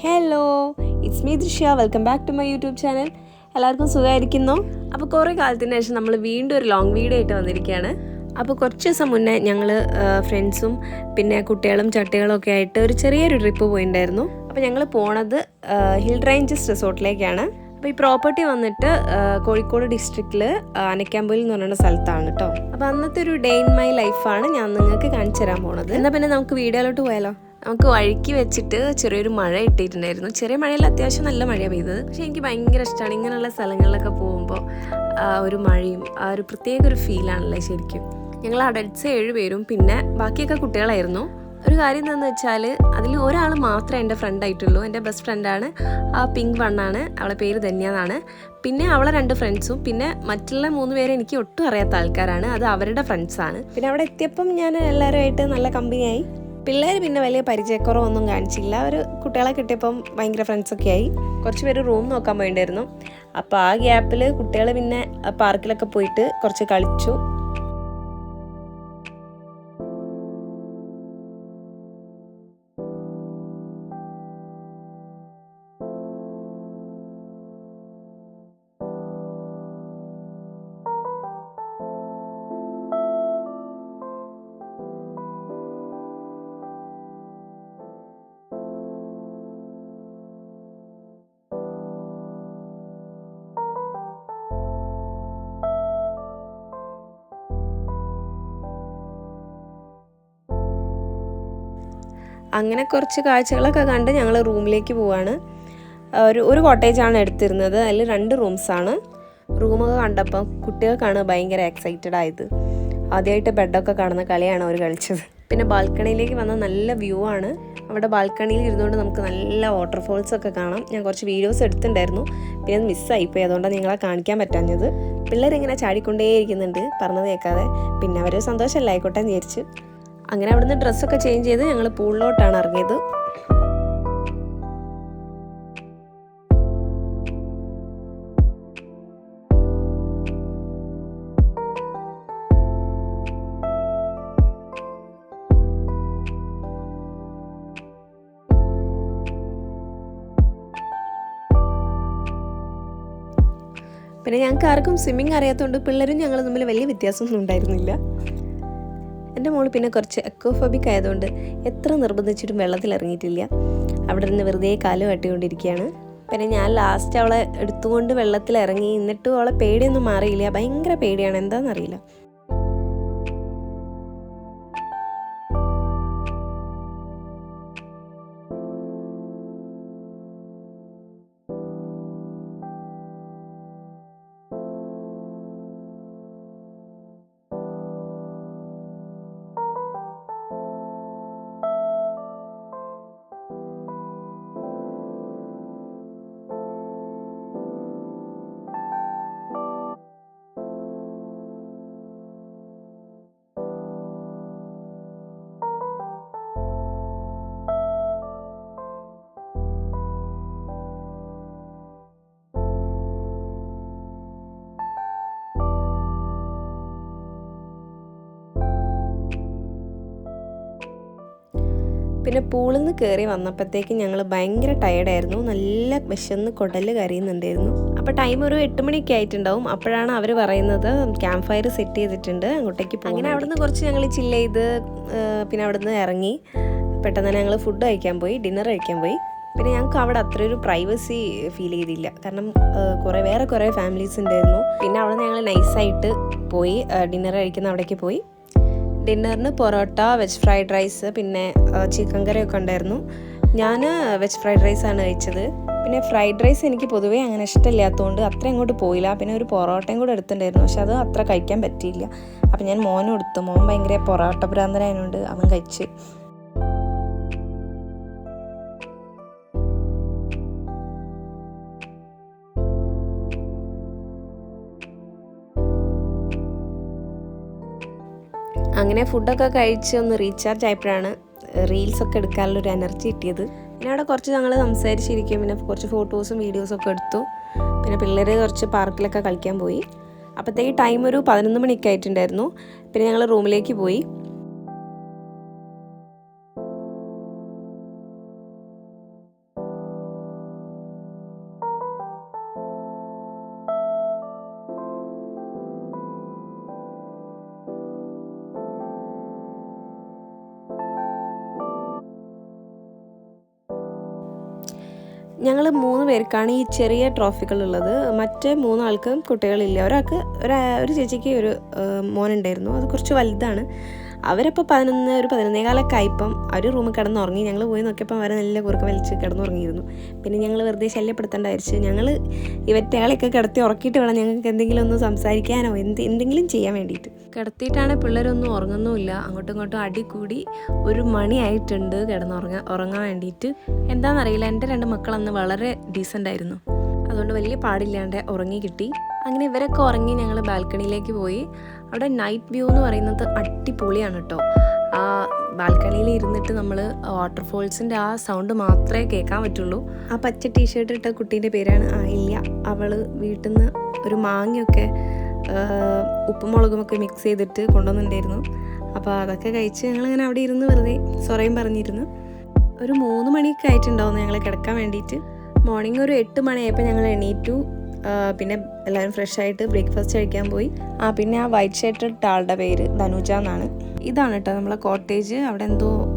Hello, it's me Drishya. Welcome back to my YouTube channel. എല്ലാവർക്കും സുഖമായിരിക്കുന്നോ? അപ്പോൾ കുറേ കാലത്തിന് ശേഷം നമ്മൾ വീണ്ടും ഒരു ലോങ് വീഡിയോ ആയിട്ട് വന്നിരിക്കുകയാണ്. അപ്പോൾ കുറച്ച് ദിവസം മുന്നേ ഞങ്ങൾ ഫ്രണ്ട്സും പിന്നെ കുട്ടികളും ചട്ടികളും ഒക്കെ ആയിട്ട് ഒരു ചെറിയൊരു ട്രിപ്പ് പോയിട്ടുണ്ടായിരുന്നു. അപ്പോൾ ഞങ്ങൾ പോണത് ഹിൽ റേഞ്ചസ് റിസോർട്ടിലേക്കാണ്. അപ്പോൾ ഈ പ്രോപ്പർട്ടി വന്നിട്ട് കോഴിക്കോട് ഡിസ്ട്രിക്റ്റിൽ അനക്കാമ്പൊയിൽ എന്ന് പറയുന്ന സ്ഥലത്താണ് കേട്ടോ. അപ്പോൾ അന്നത്തെ ഒരു ഡേ ഇൻ മൈ ലൈഫാണ് ഞാൻ നിങ്ങൾക്ക് കാണിച്ചു തരാൻ പോണത്. എന്നാൽ പിന്നെ നമുക്ക് വീഡിയോയിലോട്ട് പോയാലോ? നമുക്ക് വഴിക്ക് വെച്ചിട്ട് ചെറിയൊരു മഴ ഇട്ടിട്ടുണ്ടായിരുന്നു. ചെറിയ മഴയിൽ അത്യാവശ്യം നല്ല മഴയാണ് പെയ്തത്. പക്ഷേ എനിക്ക് ഭയങ്കര ഇഷ്ടമാണ് ഇങ്ങനെയുള്ള സ്ഥലങ്ങളിലൊക്കെ പോകുമ്പോൾ ഒരു മഴയും ആ ഒരു പ്രത്യേക ഒരു ഫീലാണല്ലേ ശരിക്കും. ഞങ്ങൾ അഡൽട്ട്സ് 7 പേരും പിന്നെ ബാക്കിയൊക്കെ കുട്ടികളായിരുന്നു. ഒരു കാര്യം എന്താണെന്ന് വെച്ചാൽ അതിൽ ഒരാൾ മാത്രമേ എൻ്റെ ഫ്രണ്ടായിട്ടുള്ളൂ. എൻ്റെ ബെസ്റ്റ് ഫ്രണ്ടാണ്, ആ പിങ്ക് വണ്ണാണ്, അവളെ പേര് ധന്യ എന്നാണ്. പിന്നെ അവളെ 2 ഫ്രണ്ട്സും പിന്നെ മറ്റുള്ള 3 പേരെ എനിക്ക് ഒട്ടും അറിയാത്ത ആൾക്കാരാണ്. അത് അവരുടെ ഫ്രണ്ട്സാണ്. പിന്നെ അവിടെ എത്തിയപ്പം ഞാൻ എല്ലാവരുമായിട്ട് നല്ല കമ്പനിയായി. പിള്ളേർ പിന്നെ വലിയ പരിചയക്കുറവൊന്നും കാണിച്ചില്ല. അവർ കുട്ടികളെ കിട്ടിയപ്പം ഭയങ്കര ഫ്രണ്ട്സൊക്കെ ആയി. കുറച്ച് പേര് റൂം നോക്കാൻ പോയിട്ടുണ്ടായിരുന്നു. അപ്പോൾ ആ ഗ്യാപ്പിൽ കുട്ടികൾ പിന്നെ പാർക്കിലൊക്കെ പോയിട്ട് കുറച്ച് കളിച്ചു. അങ്ങനെ കുറച്ച് കാഴ്ചകളൊക്കെ കണ്ട് ഞങ്ങൾ റൂമിലേക്ക് പോവാണ്. ഒരു കോട്ടേജാണ് എടുത്തിരുന്നത്. അതിൽ 2 റൂംസാണ്. റൂമൊക്കെ കണ്ടപ്പോൾ കുട്ടികൾക്കാണ് ഭയങ്കര എക്സൈറ്റഡ് ആയത്. ആദ്യമായിട്ട് ബെഡൊക്കെ കാണുന്ന കളിയാണ് അവർ കളിച്ചത്. പിന്നെ ബാൽക്കണിയിലേക്ക് വന്ന നല്ല വ്യൂ ആണ്. അവിടെ ബാൽക്കണിയിൽ ഇരുന്നുകൊണ്ട് നമുക്ക് നല്ല വാട്ടർഫോൾസൊക്കെ കാണാം. ഞാൻ കുറച്ച് വീഡിയോസ് എടുത്തിട്ടുണ്ടായിരുന്നു, പിന്നെ അത് മിസ്സായിപ്പോയി. അതുകൊണ്ടാണ് നിങ്ങളെ കാണിക്കാൻ പറ്റാഞ്ഞത്. പിള്ളേരിങ്ങനെ ചാടിക്കൊണ്ടേയിരിക്കുന്നുണ്ട് പറഞ്ഞത് കേൾക്കാതെ. പിന്നെ അവർ സന്തോഷമല്ല ആയിക്കോട്ടെ എന്ന് വിചാരിച്ച് അങ്ങനെ അവിടുന്ന് ഡ്രസ്സൊക്കെ ചേഞ്ച് ചെയ്ത് ഞങ്ങൾ പൂളിലോട്ടാണ് ഇറങ്ങിയത്. പിന്നെ ഞങ്ങൾക്ക് ആർക്കും സ്വിമ്മിങ് അറിയാത്തതുകൊണ്ട് പിള്ളേരും ഞങ്ങൾ തമ്മിൽ വലിയ വ്യത്യാസമൊന്നും ഉണ്ടായിരുന്നില്ല. എൻ്റെ മോൾ പിന്നെ കുറച്ച് എക്കോഫോബിക് ആയതുകൊണ്ട് എത്ര നിർബന്ധിച്ചിട്ടും വെള്ളത്തിൽ ഇറങ്ങിയിട്ടില്ല. അവിടെ നിന്ന് വെറുതെ കാല് കട്ടിക്കൊണ്ടിരിക്കുകയാണ്. പിന്നെ ഞാൻ ലാസ്റ്റ് അവളെ എടുത്തുകൊണ്ട് വെള്ളത്തിൽ ഇറങ്ങി. എന്നിട്ടും അവളെ പേടിയൊന്നും മാറിയില്ല. ഭയങ്കര പേടിയാണ്, എന്താണെന്നറിയില്ല. പിന്നെ പൂളിൽ നിന്ന് കയറി വന്നപ്പോഴത്തേക്ക് ഞങ്ങൾ ഭയങ്കര ടയേർഡായിരുന്നു. നല്ല വിശന്ന് കുടല് കരയുന്നുണ്ടായിരുന്നു. അപ്പോൾ ടൈം ഒരു 8 മണിയൊക്കെ ആയിട്ടുണ്ടാവും. അപ്പോഴാണ് അവർ പറയുന്നത് ക്യാമ്പ് ഫയർ സെറ്റ് ചെയ്തിട്ടുണ്ട്, അങ്ങോട്ടേക്ക് പോകും. അങ്ങനെ അവിടെ നിന്ന് കുറച്ച് ഞങ്ങൾ ചില്ല് ചെയ്ത് പിന്നെ അവിടെ നിന്ന് ഇറങ്ങി. പെട്ടെന്ന് തന്നെ ഞങ്ങൾ ഫുഡ് കഴിക്കാൻ പോയി, ഡിന്നർ കഴിക്കാൻ പോയി. പിന്നെ ഞങ്ങൾക്ക് അവിടെ അത്ര ഒരു പ്രൈവസി ഫീൽ ചെയ്തില്ല, കാരണം വേറെ കുറേ ഫാമിലീസ് ഉണ്ടായിരുന്നു. പിന്നെ അവിടെ ഞങ്ങൾ നൈസായിട്ട് പോയി ഡിന്നർ കഴിക്കുന്ന അവിടേക്ക് പോയി. ഡിന്നറിന് പൊറോട്ട, വെജ് ഫ്രൈഡ് റൈസ്, പിന്നെ ചിക്കൻ കറിയൊക്കെ ഉണ്ടായിരുന്നു. ഞാൻ വെജ് ഫ്രൈഡ് റൈസാണ് കഴിച്ചത്. പിന്നെ ഫ്രൈഡ് റൈസ് എനിക്ക് പൊതുവേ അങ്ങനെ ഇഷ്ടമില്ലാത്തതുകൊണ്ട് അത്ര അങ്ങോട്ട് പോയില്ല. പിന്നെ ഒരു പൊറോട്ടയും കൂടെ എടുത്തിട്ടുണ്ടായിരുന്നു, പക്ഷെ അത് അത്ര കഴിക്കാൻ പറ്റിയില്ല. അപ്പം ഞാൻ മോനും എടുത്തു. മോൻ ഭയങ്കര പൊറോട്ട ഭ്രാന്തനായതുകൊണ്ട് അവൻ കഴിച്ച്. അങ്ങനെ ഫുഡൊക്കെ കഴിച്ച് ഒന്ന് റീചാർജ് ആയപ്പോഴാണ് റീൽസൊക്കെ എടുക്കാനുള്ളൊരു എനർജി കിട്ടിയത്. പിന്നെ അവിടെ കുറച്ച് ഞങ്ങൾ സംസാരിച്ചിരിക്കും, പിന്നെ കുറച്ച് ഫോട്ടോസും വീഡിയോസൊക്കെ എടുത്തു. പിന്നെ പിള്ളേർ കുറച്ച് പാർക്കിലൊക്കെ കളിക്കാൻ പോയി. അപ്പോഴത്തേക്ക് ടൈം ഒരു 11 മണിയൊക്കെ ആയിട്ടുണ്ടായിരുന്നു. പിന്നെ ഞങ്ങൾ റൂമിലേക്ക് പോയി. ഞങ്ങൾ 3 പേർക്കാണ് ഈ ചെറിയ ട്രോഫികളുള്ളത്. മറ്റേ 3 ആൾക്കും കുട്ടികളില്ല. ഒരാൾക്ക് ഒരു ചേച്ചിക്ക് ഒരു മോനുണ്ടായിരുന്നു, അത് കുറച്ച് വലുതാണ്. അവരപ്പോൾ 11 ആയപ്പം അവർ റൂമിൽ കിടന്നുറങ്ങി. ഞങ്ങൾ പോയി നോക്കിയപ്പോൾ അവർ നല്ല കുറുക്ക വലിച്ച് കിടന്നുറങ്ങിയിരുന്നു. പിന്നെ ഞങ്ങൾ വെറുതെ ശല്യപ്പെടുത്തേണ്ടായിരിച്ചു. ഞങ്ങൾ ഇവറ്റകളെയൊക്കെ കിടത്തി ഉറക്കിയിട്ട് വേണം ഞങ്ങൾക്ക് എന്തെങ്കിലും ഒന്ന് സംസാരിക്കാനോ എന്തെങ്കിലും ചെയ്യാൻ വേണ്ടിയിട്ട്. കിടത്തിയിട്ടാണ് പിള്ളേരൊന്നും ഉറങ്ങുന്നുമില്ല. അങ്ങോട്ടും ഇങ്ങോട്ടും അടി കൂടി 1 മണിയായിട്ടുണ്ട് ഉറങ്ങാൻ വേണ്ടിയിട്ട്. എന്താണെന്നറിയില്ല, എൻ്റെ 2 മക്കളന്ന് വളരെ ഡീസൻ്റ് ആയിരുന്നു. അതുകൊണ്ട് വലിയ പാടില്ലാണ്ട് ഉറങ്ങി കിട്ടി. അങ്ങനെ ഇവരൊക്കെ ഉറങ്ങി ഞങ്ങൾ ബാൽക്കണിയിലേക്ക് പോയി. അവിടെ നൈറ്റ് വ്യൂ എന്ന് പറയുന്നത് അടിപൊളിയാണ് കേട്ടോ. ആ ബാൽക്കണിയിൽ ഇരുന്നിട്ട് നമ്മൾ വാട്ടർഫോൾസിൻ്റെ ആ സൗണ്ട് മാത്രമേ കേൾക്കാൻ പറ്റുള്ളൂ. ആ പച്ച ടീഷർട്ട് ഇട്ട കുട്ടീൻ്റെ പേരാണ് ആയില്യ. അവൾ വീട്ടിൽ നിന്ന് ഒരു മാങ്ങയൊക്കെ ഉപ്പും മുളകുമൊക്കെ മിക്സ് ചെയ്തിട്ട് കൊണ്ടുവന്നിട്ടുണ്ടായിരുന്നു. അപ്പോൾ അതൊക്കെ കഴിച്ച് ഞങ്ങളിങ്ങനെ അവിടെ ഇരുന്ന് വെറുതെ സൊറയും പറഞ്ഞിരുന്നു. ഒരു 3 മണിയൊക്കെ ആയിട്ടുണ്ടാവുന്നു ഞങ്ങൾ കിടക്കാൻ വേണ്ടിയിട്ട്. മോർണിംഗ് ഒരു 8 മണിയായപ്പോൾ ഞങ്ങൾ എണീറ്റു. പിന്നെ എല്ലാവരും ഫ്രഷ് ആയിട്ട് ബ്രേക്ക്ഫാസ്റ്റ് കഴിക്കാൻ പോയി. പിന്നെ ആ വൈറ്റ് ഷർട്ട് ഇട്ട ആളുടെ പേര് ധനുജ എന്നാണ്. ഇതാണ് കേട്ടോ നമ്മളെ കോട്ടേജ്. അവിടെ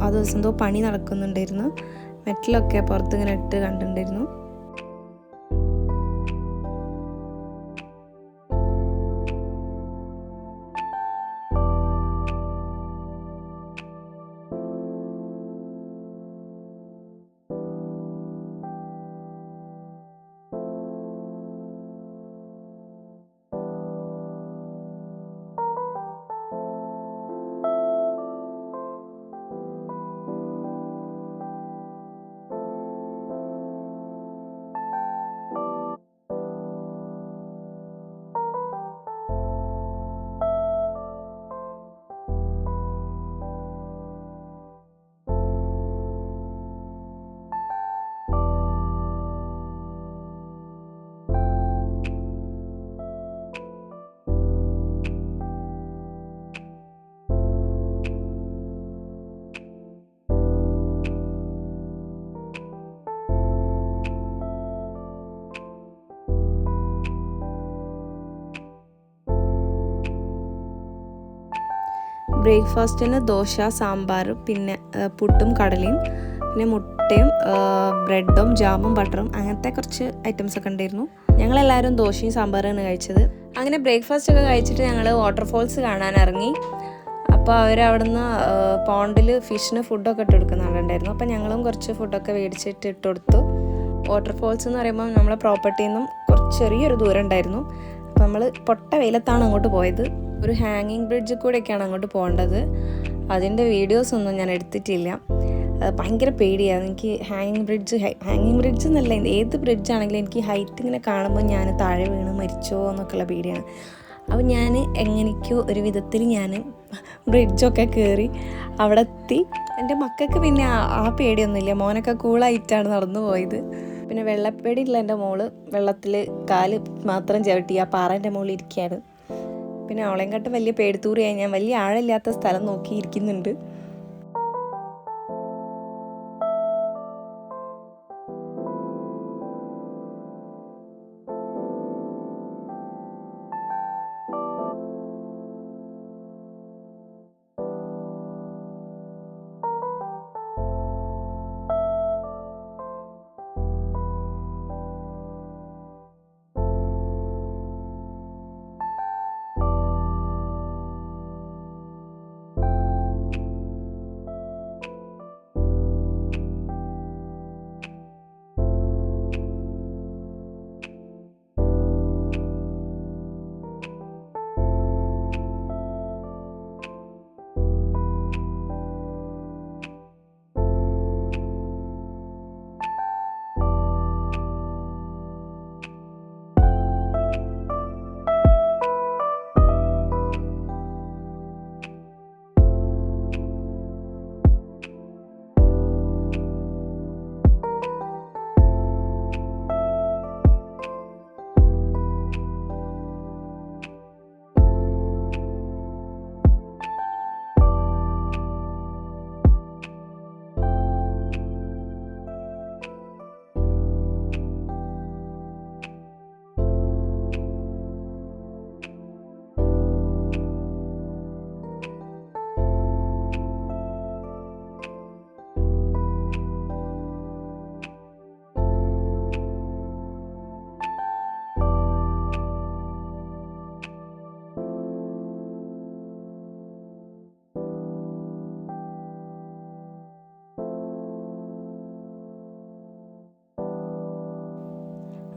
ആ ദിവസം എന്തോ പണി നടക്കുന്നുണ്ടായിരുന്നു. മെറ്റലൊക്കെ പുറത്ത് ഇങ്ങനെ ഇട്ട് കണ്ടിട്ടുണ്ടായിരുന്നു. ബ്രേക്ക്ഫാസ്റ്റിന് ദോശ, സാമ്പാർ, പിന്നെ പുട്ടും കടലയും, പിന്നെ മുട്ടയും ബ്രെഡും ജാമും ബട്ടറും അങ്ങനത്തെ കുറച്ച് ഐറ്റംസ് ഒക്കെ ഉണ്ടായിരുന്നു. ഞങ്ങളെല്ലാവരും ദോശയും സാമ്പാറാണ് കഴിച്ചത്. അങ്ങനെ ബ്രേക്ക്ഫാസ്റ്റ് ഒക്കെ കഴിച്ചിട്ട് ഞങ്ങൾ വാട്ടർഫോൾസ് കാണാൻ ഇറങ്ങി. അപ്പോൾ അവരവിടുന്ന് പോണ്ടിൽ ഫിഷിന് ഫുഡൊക്കെ ഇട്ട് കൊടുക്കുന്നുണ്ടായിരുന്നു. അപ്പോൾ ഞങ്ങളും കുറച്ച് ഫുഡൊക്കെ മേടിച്ചിട്ട് ഇട്ട് കൊടുത്തു. വാട്ടർഫോൾസ് എന്ന് പറയുമ്പോൾ നമ്മളെ പ്രോപ്പർട്ടിയിൽ നിന്നും ചെറിയൊരു ദൂരം ഉണ്ടായിരുന്നു. അപ്പോൾ നമ്മൾ പൊട്ട വെയിലത്താണ് അങ്ങോട്ട് പോയത്. ഒരു ഹാങ്ങിങ് ബ്രിഡ്ജിൽ കൂടെയൊക്കെയാണ് അങ്ങോട്ട് പോകേണ്ടത്. അതിൻ്റെ വീഡിയോസൊന്നും ഞാൻ എടുത്തിട്ടില്ല. ഭയങ്കര പേടിയാണ് എനിക്ക് ഹാങ്ങിങ് ബ്രിഡ്ജ് എന്നല്ല, ഏത് ബ്രിഡ്ജാണെങ്കിലും എനിക്ക് ഹൈറ്റ് ഇങ്ങനെ കാണുമ്പോൾ ഞാൻ താഴെ വീണ് മരിച്ചോ എന്നൊക്കെയുള്ള പേടിയാണ്. അപ്പോൾ ഞാൻ എങ്ങനെയൊക്കെയോ ഒരു വിധത്തിൽ ഞാൻ ബ്രിഡ്ജൊക്കെ കയറി അവിടെ എത്തി. എൻ്റെ മക്കൾക്ക് പിന്നെ ആ പേടിയൊന്നുമില്ല. മോനൊക്കെ കൂളായിട്ടാണ് നടന്നു പോയത്. പിന്നെ വെള്ളപ്പേടിയുള്ള എൻ്റെ മോള് വെള്ളത്തിൽ കാല് മാത്രം ചവിട്ടി ആ പാറേൻ്റെ മുകളിൽ ഇരിക്കുകയാണ്. പിന്നെ അവളെയും കാട്ടും വലിയ പേടിത്തൂറിയായി ഞാൻ വലിയ ആഴമില്ലാത്ത സ്ഥലം നോക്കിയിരിക്കുന്നുണ്ട്.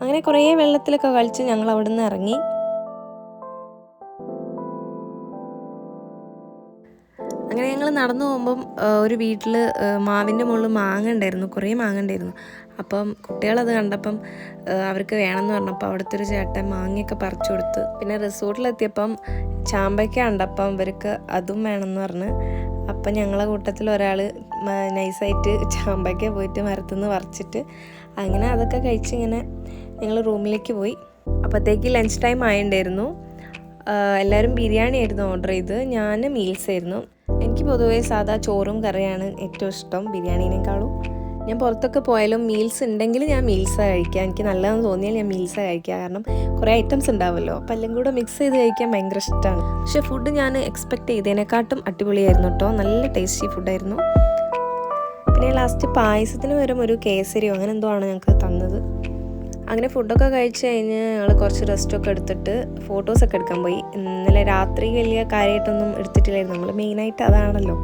അങ്ങനെ കുറേ വെള്ളത്തിലൊക്കെ കളിച്ച് ഞങ്ങൾ അവിടെ നിന്ന് ഇറങ്ങി. അങ്ങനെ ഞങ്ങൾ നടന്നു പോകുമ്പം ഒരു വീട്ടിൽ മാവിൻ്റെ മുകളിൽ മാങ്ങ ഉണ്ടായിരുന്നു, കുറേ മാങ്ങ ഉണ്ടായിരുന്നു. അപ്പം കുട്ടികളത് കണ്ടപ്പം അവർക്ക് വേണമെന്ന് പറഞ്ഞപ്പോൾ അവിടുത്തെ ഒരു ചേട്ടൻ മാങ്ങയൊക്കെ പറിച്ചു കൊടുത്ത്. പിന്നെ റിസോർട്ടിലെത്തിയപ്പം ചാമ്പയ്ക്ക കണ്ടപ്പം ഇവർക്ക് അതും വേണമെന്ന് പറഞ്ഞ്. അപ്പം ഞങ്ങളെ കൂട്ടത്തിൽ ഒരാൾ നൈസായിട്ട് ചാമ്പയ്ക്ക പോയിട്ട് മരത്തുനിന്ന് പറിച്ചിട്ട് അങ്ങനെ അതൊക്കെ കഴിച്ചിങ്ങനെ ഞങ്ങൾ റൂമിലേക്ക് പോയി. അപ്പോഴത്തേക്ക് ലഞ്ച് ടൈം ആയിട്ടുണ്ടായിരുന്നു. എല്ലാവരും ബിരിയാണി ആയിരുന്നു ഓർഡർ ചെയ്ത്, ഞാൻ മീൽസ് ആയിരുന്നു. എനിക്ക് പൊതുവേ സാധാ ചോറും കറിയാണ് ഏറ്റവും ഇഷ്ടം ബിരിയാണീനേക്കാളും. ഞാൻ പുറത്തൊക്കെ പോയാലും മീൽസ് ഉണ്ടെങ്കിൽ ഞാൻ മീൽസാണ് കഴിക്കുക. എനിക്ക് നല്ലതെന്ന് തോന്നിയാൽ ഞാൻ മീൽസാണ് കഴിക്കുക. കാരണം കുറേ ഐറ്റംസ് ഉണ്ടാവുമല്ലോ, അപ്പോൾ എല്ലാം കൂടെ മിക്സ് ചെയ്ത് കഴിക്കാൻ ഭയങ്കര ഇഷ്ടമാണ്. പക്ഷേ ഫുഡ് ഞാൻ എക്സ്പെക്റ്റ് ചെയ്തതിനെക്കാട്ടും അടിപൊളിയായിരുന്നു കേട്ടോ, നല്ല ടേസ്റ്റി ഫുഡായിരുന്നു. പിന്നെ ലാസ്റ്റ് പായസത്തിന് പകരം ഒരു കേസരിയോ അങ്ങനെ എന്തോ ആണ് ഞങ്ങൾക്ക് തന്നത്. അങ്ങനെ ഫുഡൊക്കെ കഴിച്ച് കഴിഞ്ഞ് ഞങ്ങൾ കുറച്ച് റെസ്റ്റൊക്കെ എടുത്തിട്ട് ഫോട്ടോസൊക്കെ എടുക്കാൻ പോയി. ഇന്നലെ രാത്രി വലിയ കാര്യമായിട്ടൊന്നും എടുത്തിട്ടില്ലായിരുന്നു, നമ്മൾ മെയിനായിട്ട് അതാണല്ലോ.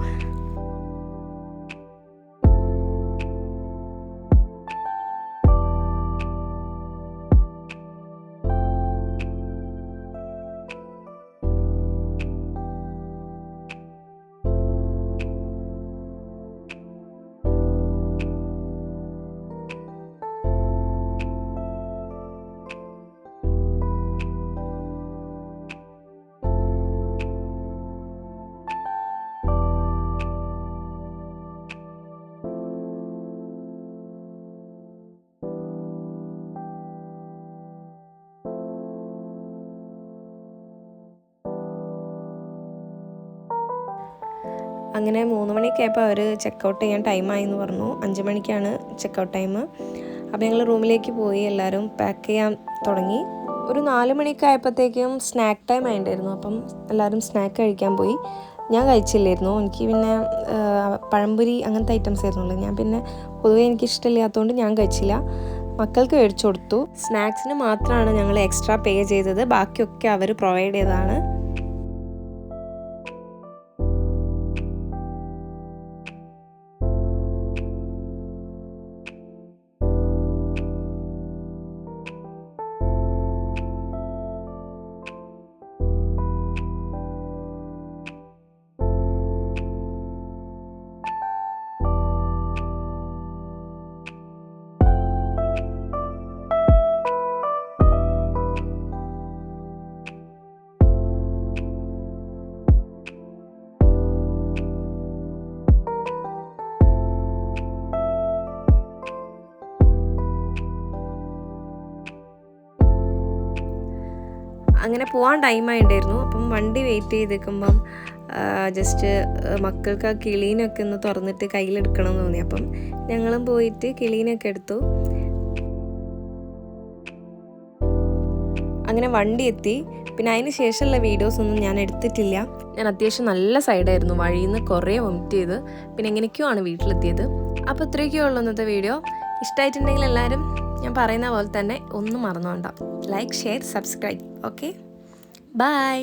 അങ്ങനെ 3 മണിയൊക്കെ ആയപ്പോൾ അവർ ചെക്കൗട്ട് ചെയ്യാൻ ടൈമായി എന്ന് പറഞ്ഞു. 5 മണിക്കാണ് ചെക്കൗട്ട് ടൈം. അപ്പോൾ ഞങ്ങൾ റൂമിലേക്ക് പോയി, എല്ലാവരും പാക്ക് ചെയ്യാൻ തുടങ്ങി. ഒരു 4 മണിയൊക്കെ ആയപ്പോഴത്തേക്കും സ്നാക്ക് ടൈം ആയിട്ടുണ്ടായിരുന്നു. അപ്പം എല്ലാവരും സ്നാക്ക് കഴിക്കാൻ പോയി. ഞാൻ കഴിച്ചില്ലായിരുന്നു, എനിക്ക് പിന്നെ പഴംപൊരി അങ്ങനത്തെ ഐറ്റംസ് ആയിരുന്നുള്ളൂ. ഞാൻ പിന്നെ പൊതുവേ എനിക്കിഷ്ടമില്ലാത്തതുകൊണ്ട് ഞാൻ കഴിച്ചില്ല, മക്കൾക്ക് മേടിച്ചു കൊടുത്തു. സ്നാക്സിന് മാത്രമാണ് ഞങ്ങൾ എക്സ്ട്രാ പേ ചെയ്തത്, ബാക്കിയൊക്കെ അവർ പ്രൊവൈഡ് ചെയ്തതാണ്. അങ്ങനെ പോകാൻ ടൈമായിട്ടുണ്ടായിരുന്നു. അപ്പം വണ്ടി വെയിറ്റ് ചെയ്ത് നിൽക്കുമ്പം ജസ്റ്റ് മക്കൾക്ക് ആ കിളീനൊക്കെ ഒന്ന് തുറന്നിട്ട് കയ്യിലെടുക്കണം എന്ന് തോന്നി. അപ്പം ഞങ്ങളും പോയിട്ട് കിളീനൊക്കെ എടുത്തു. അങ്ങനെ വണ്ടി എത്തി. പിന്നെ അതിന് ശേഷമുള്ള വീഡിയോസൊന്നും ഞാൻ എടുത്തിട്ടില്ല. ഞാൻ അത്യാവശ്യം നല്ല സൈഡായിരുന്നു, വഴിയിൽ നിന്ന് കുറേ വൊമിറ്റ് ചെയ്ത് പിന്നെ എങ്ങനെയൊക്കെയോ ആണ് വീട്ടിലെത്തിയത്. അപ്പോൾ ഇത്രയൊക്കെയേ ഉള്ളൂ ഇന്നത്തെ വീഡിയോ. ഇഷ്ടമായിട്ടുണ്ടെങ്കിൽ എല്ലാവരും ഞാൻ പറയുന്ന പോലെ തന്നെ ഒന്നും മറന്നുകൊണ്ട like, share, subscribe. Okay, by.